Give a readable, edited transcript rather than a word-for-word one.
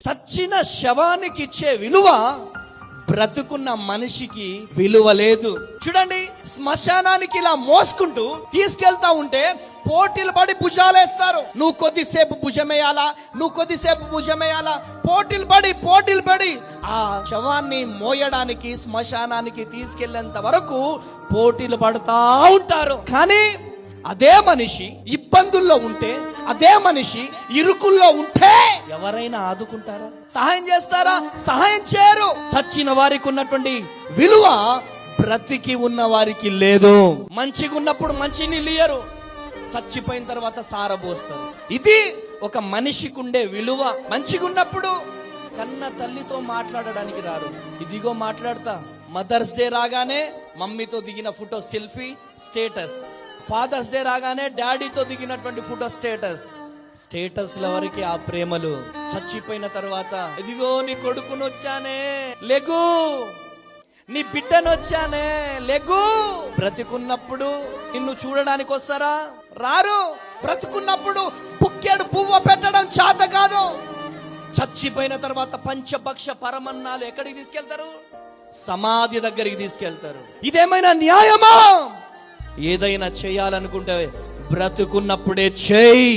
చచ్చిన శవానికి ఇచ్చే విలువ బ్రతుకున్న మనిషికి విలువ లేదు. చూడండి, శ్మశానానికి ఇలా మోసుకుంటూ తీసుకెళ్తా ఉంటే పోటీలు పడి భుజాలేస్తారు. నువ్వు కొద్దిసేపు భుజమేయాలా, నువ్వు కొద్దిసేపు భుజమేయాలా, పోటీలు పడి ఆ శవాన్ని మోయడానికి శ్మశానానికి తీసుకెళ్లేంత వరకు పోటీలు పడతా ఉంటారు. కానీ అదే మనిషి ఇబ్బందుల్లో ఉంటే, అదే మనిషి ఇరుకుల్లో ఉంటే ఎవరైనా ఆదుకుంటారా? సహాయం చేస్తారా? సహాయం చేయరు. చచ్చిన వారికి ఉన్నటువంటి విలువ బ్రతికి ఉన్న వారికి లేదు. మంచిగా ఉన్నప్పుడు మంచి నీళ్ళు ఇయ్యరు, చచ్చిపోయిన తర్వాత సారబోస్తారు. ఇది ఒక మనిషికి ఉండే విలువ. మంచిగా ఉన్నప్పుడు కన్న తల్లితో మాట్లాడడానికి రారు, ఇదిగో మాట్లాడతా. మదర్స్ డే రాగానే మమ్మీతో దిగిన photo selfie status, Father's Day రాగానే డాడీతో దిగినటువంటి ఫోటో స్టేటస్ల వరకు ఆ ప్రేమలు. చచ్చిపోయిన తర్వాత ఇదిగో నీ కొడుకును వచ్చానే లెగు, నీ బిడ్డను వచ్చానే లెగు. బ్రతికున్నప్పుడు నిన్ను చూడడానికి వస్తారా? రారు. బ్రతుకున్నప్పుడు బుక్కెడు పువ్వ పెట్టడం చేత కాదు. చచ్చిపోయిన తర్వాత పంచభక్ష పరమన్నాలు ఎక్కడికి తీసుకెళ్తారు? సమాధి దగ్గరికి తీసుకెళ్తారు. ఇదేమైనా న్యాయమా? ఏదైనా చేయాలనుకుంటే బ్రతుకున్నప్పుడే చేయి.